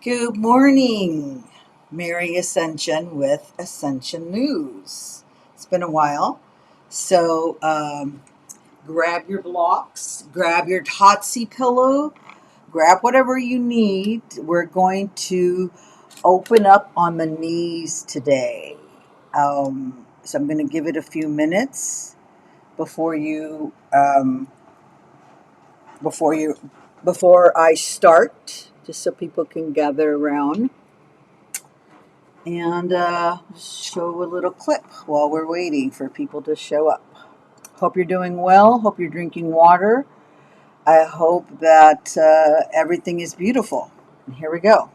Good morning, Mary Ascension with Ascension News. It's been a while, so grab your blocks, grab your Totsy Pillow, grab whatever you need. We're going to open up on the knees today. So I'm going to give it a few minutes before you before you before I start, just so people can gather around. And show a little clip while we're waiting for people to show up. Hope you're doing well. Hope you're drinking water. I hope that everything is beautiful. And here we go.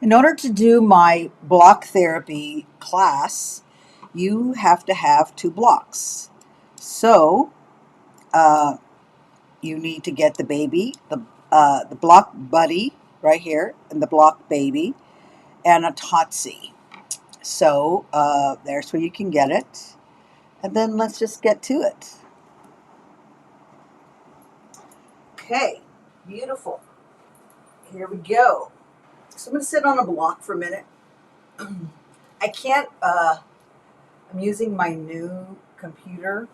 In order to do my block therapy class, you have to have two blocks. So you need to get the baby, the block buddy right here, and the block baby, and a Totsy. So there's where you can get it. And then let's just get to it. Okay, beautiful. Here we go. So I'm going to sit on a block for a minute. I can't, I'm using my new computer,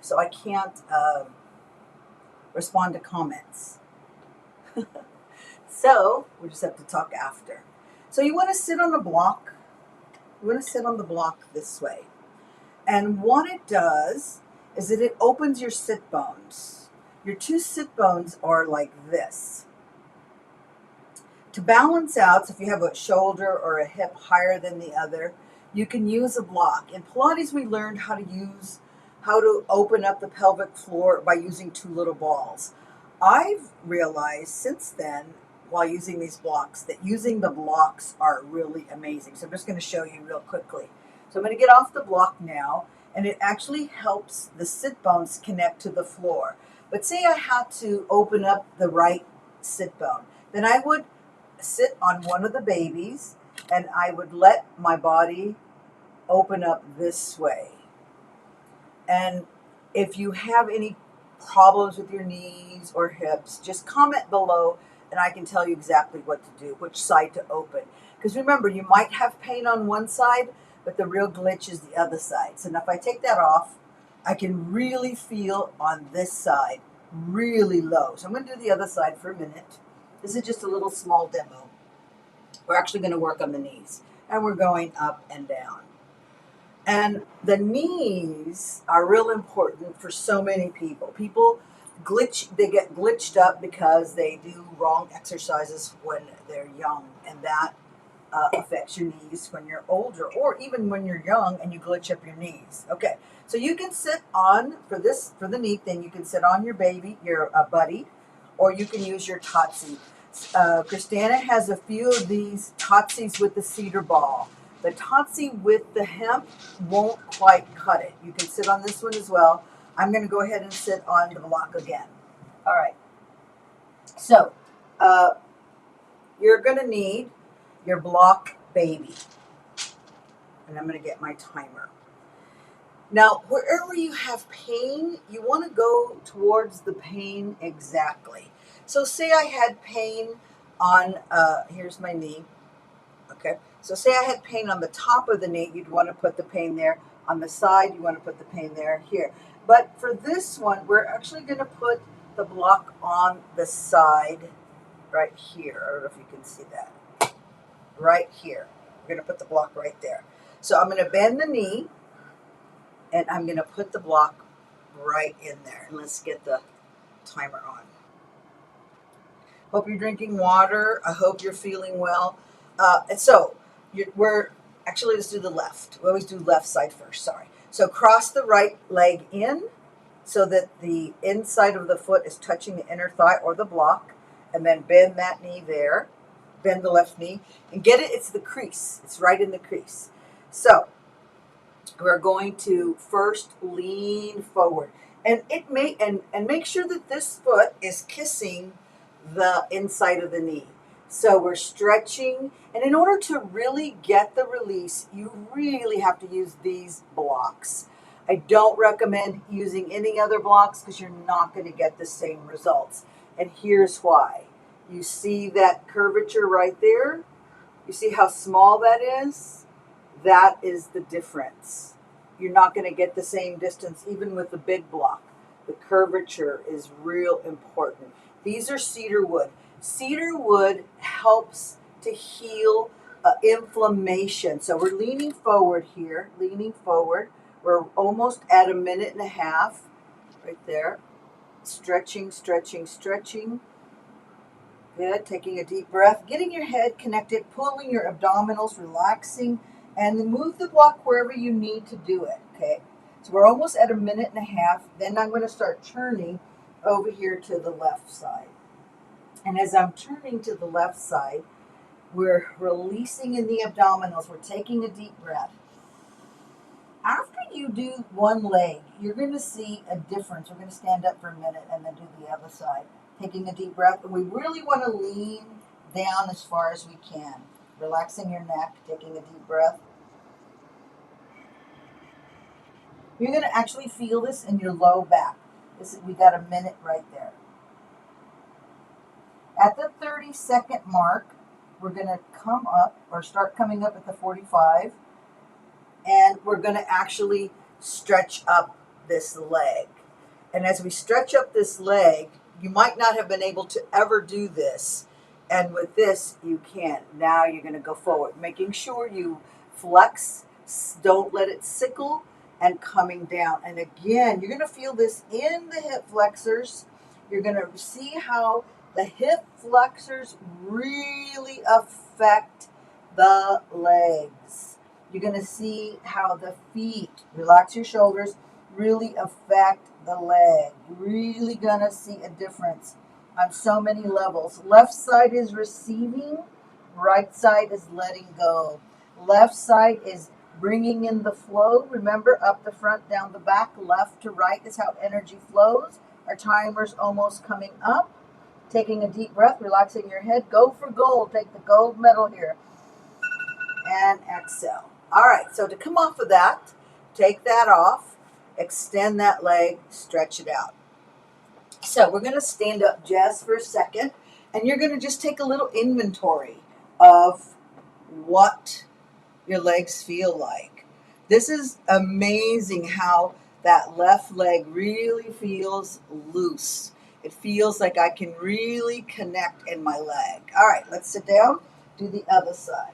so I can't respond to comments. So we just have to talk after. So you want to sit on a block. You want to sit on the block this way. And what it does is that it opens your sit bones. Your two sit bones are like this. To balance out, so if you have a shoulder or a hip higher than the other, you can use a block. In Pilates, we learned how to open up the pelvic floor by using two little balls. I've realized since then, while using these blocks, that using the blocks are really amazing. So I'm just going to show you real quickly. So I'm going to get off the block now, and it actually helps the sit bones connect to the floor. But say I had to open up the right sit bone, then I would sit on one of the babies and I would let my body open up this way. And if you have any problems with your knees or hips, just comment below and I can tell you exactly what to do, which side to open. Because remember, you might have pain on one side, but the real glitch is the other side. So now if I take that off, I can really feel on this side really low. So I'm going to do the other side for a minute. This is just a little small demo. We're actually going to work on the knees, and we're going up and down. And the knees are real important for so many people. People they get glitched up because they do wrong exercises when they're young, and that affects your knees when you're older, or even when you're young and you glitch up your knees. Okay, so you can sit on, for the knee thing, you can sit on your baby, your buddy, or you can use your Totsy. Christina has a few of these Totsy's with the cedar ball. The Totsy with the hemp won't quite cut it. You can sit on this one as well. I'm going to go ahead and sit on the block again. All right. So you're going to need your block baby. And I'm going to get my timer. Now, wherever you have pain, you want to go towards the pain exactly. So say I had pain on, here's my knee. Okay, so say I had pain on the top of the knee, you'd want to put the pain there. On the side, you want to put the pain there, here. But for this one, we're actually going to put the block on the side right here. I don't know if you can see that. Right here. We're going to put the block right there. So I'm going to bend the knee, and I'm going to put the block right in there. And let's get the timer on. Hope you're drinking water. I hope you're feeling well. We're actually, let's do the left. We always do left side first, sorry. So cross the right leg in so that the inside of the foot is touching the inner thigh or the block, and then bend that knee there. Bend the left knee and get it. It's the crease. It's right in the crease. So we're going to first lean forward, and make sure that this foot is kissing the inside of the knee. So we're stretching, and in order to really get the release, you really have to use these blocks. I don't recommend using any other blocks because you're not going to get the same results. And here's why. You see that curvature right there? You see how small that is? That is the difference. You're not going to get the same distance even with the big block. The curvature is real important. These are cedar wood. Cedar wood helps to heal inflammation. So we're leaning forward here, leaning forward. We're almost at 1.5 minutes right there. Stretching, stretching, stretching. Good. Taking a deep breath, getting your head connected, pulling your abdominals, relaxing, and then move the block wherever you need to do it. Okay. So we're almost at 1.5 minutes. Then I'm going to start turning over here to the left side. And as I'm turning to the left side, we're releasing in the abdominals. We're taking a deep breath. After you do one leg, you're going to see a difference. We're going to stand up for a minute and then do the other side. Taking a deep breath. And we really want to lean down as far as we can. Relaxing your neck, taking a deep breath. You're going to actually feel this in your low back. We got 1 minute right there. At the 30-second mark, we're going to come up or start coming up at the 45. And we're going to actually stretch up this leg. And as we stretch up this leg, you might not have been able to ever do this. And with this, you can. Now you're going to go forward, making sure you flex, don't let it sickle, and coming down. And again, you're going to feel this in the hip flexors. You're going to see how the hip flexors really affect the legs. You're going to see how the feet, relax your shoulders, really affect the leg. You're really going to see a difference on so many levels. Left side is receiving, right side is letting go. Left side is bringing in the flow. Remember, up the front, down the back, left to right is how energy flows. Our timer's almost coming up. Taking a deep breath, relaxing your head. Go for gold. Take the gold medal here. And exhale. All right, so to come off of that, take that off, extend that leg, stretch it out. So we're going to stand up just for a second, and you're going to just take a little inventory of what your legs feel like. This is amazing how that left leg really feels loose. It feels like I can really connect in my leg. All right, let's sit down, do the other side.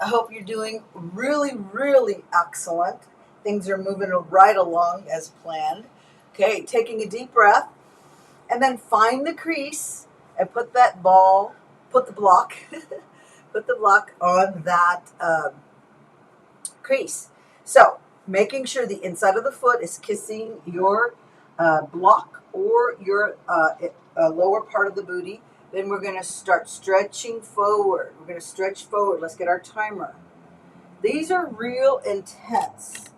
I hope you're doing really, really excellent. Things are moving right along as planned. Okay, taking a deep breath, and then find the crease and put the block, put the block on that crease. So making sure the inside of the foot is kissing your block or your lower part of the booty. Then we're going to start stretching forward. We're going to stretch forward. Let's get our timer. These are real intense.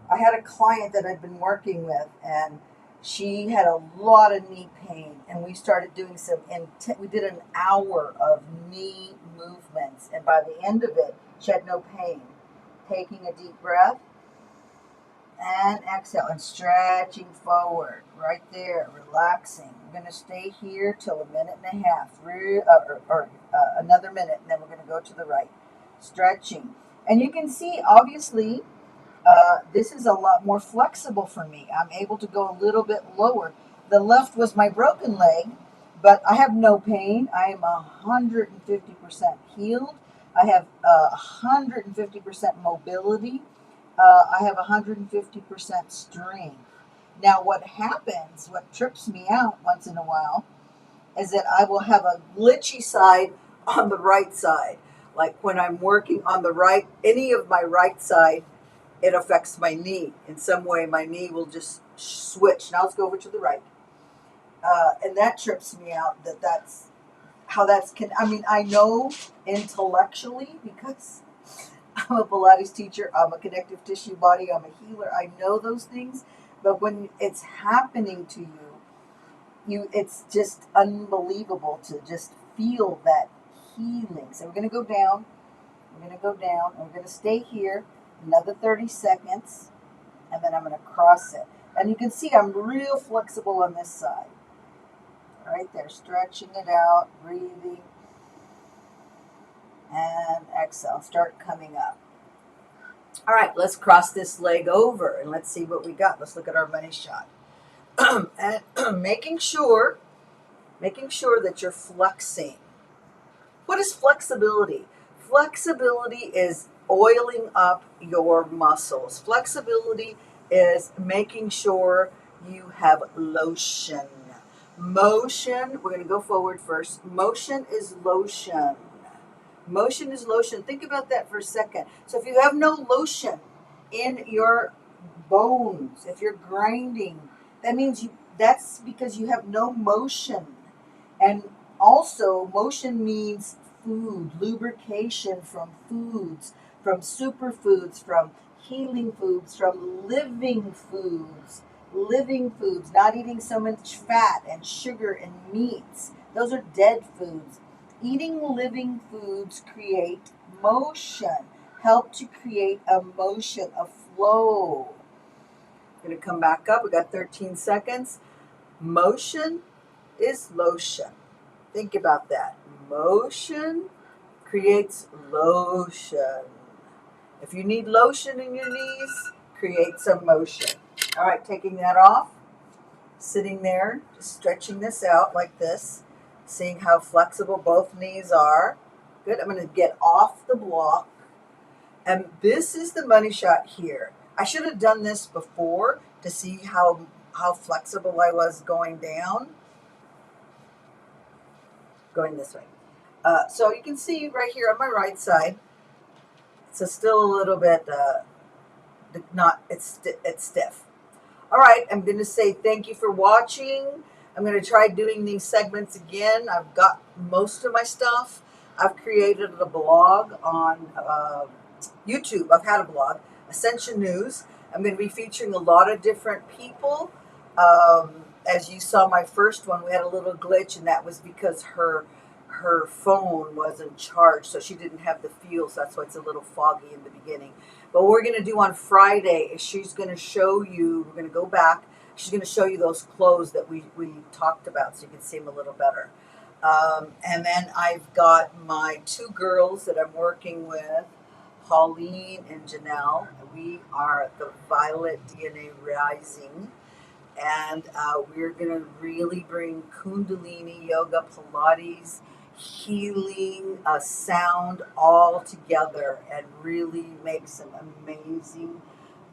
I had a client that I'd been working with, and she had a lot of knee pain, and we started doing we did an hour of knee movements, and by the end of it, she had no pain. Taking a deep breath, and exhale, and stretching forward, right there, relaxing. We're going to stay here till 1.5 minutes, another minute, and then we're going to go to the right. Stretching. And you can see, obviously, this is a lot more flexible for me. I'm able to go a little bit lower. The left was my broken leg, but I have no pain. I am 150% healed. I have 150% mobility. I have 150% strength. Now, what happens, what trips me out once in a while, is that I will have a glitchy side on the right side. Like when I'm working on the right, any of my right side, it affects my knee. In some way, my knee will just switch. Now let's go over to the right. And that trips me out that's how that's can. I mean, I know intellectually because I'm a Pilates teacher, I'm a connective tissue body, I'm a healer. I know those things, but when it's happening to you, it's just unbelievable to just feel that healing. So we're going to go down. We're going to go down. And we're going to stay here another 30 seconds, and then I'm going to cross it. And you can see I'm real flexible on this side. Right there, stretching it out, breathing, and exhale. Start coming up. All right, let's cross this leg over, and let's see what we got. Let's look at our money shot. And making sure that you're flexing. What is flexibility? Flexibility is oiling up your muscles. Flexibility is making sure you have lotion. Motion, we're going to go forward first. Motion is lotion. Motion is lotion. Think about that for a second. So if you have no lotion in your bones, if you're grinding, that means that's because you have no motion. And also, motion means food, lubrication from foods, from superfoods, from healing foods, from living foods. Living foods, not eating so much fat and sugar and meats. Those are dead foods. Eating living foods create motion, help to create a motion, a flow. I'm going to come back up. We got 13 seconds. Motion is lotion. Think about that. Motion creates lotion. If you need lotion in your knees, create some motion. All right, taking that off, sitting there, just stretching this out like this, seeing how flexible both knees are. Good. I'm going to get off the block. And this is the money shot here. I should have done this before to see how flexible I was going down. Going this way. So you can see right here on my right side, it's still a little bit, it's stiff. All right, I'm going to say thank you for watching. I'm going to try doing these segments again. I've got most of my stuff. I've created a blog on YouTube. I've had a blog, Ascension News. I'm going to be featuring a lot of different people. As you saw my first one, we had a little glitch, and that was because her phone wasn't charged, so she didn't have the feel, so that's why it's a little foggy in the beginning. But what we're going to do on Friday is she's going to show you, we're going to go back, she's going to show you those clothes that we talked about so you can see them a little better. And then I've got my two girls that I'm working with, Pauline and Janelle. We are the Violet DNA Rising. And we're going to really bring Kundalini, yoga, Pilates, healing, sound all together and really make some amazing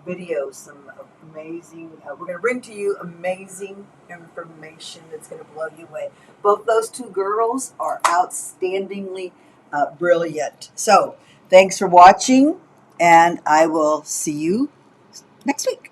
videos, some amazing, we're going to bring to you amazing information that's going to blow you away. Both those two girls are outstandingly brilliant. So thanks for watching, and I will see you next week.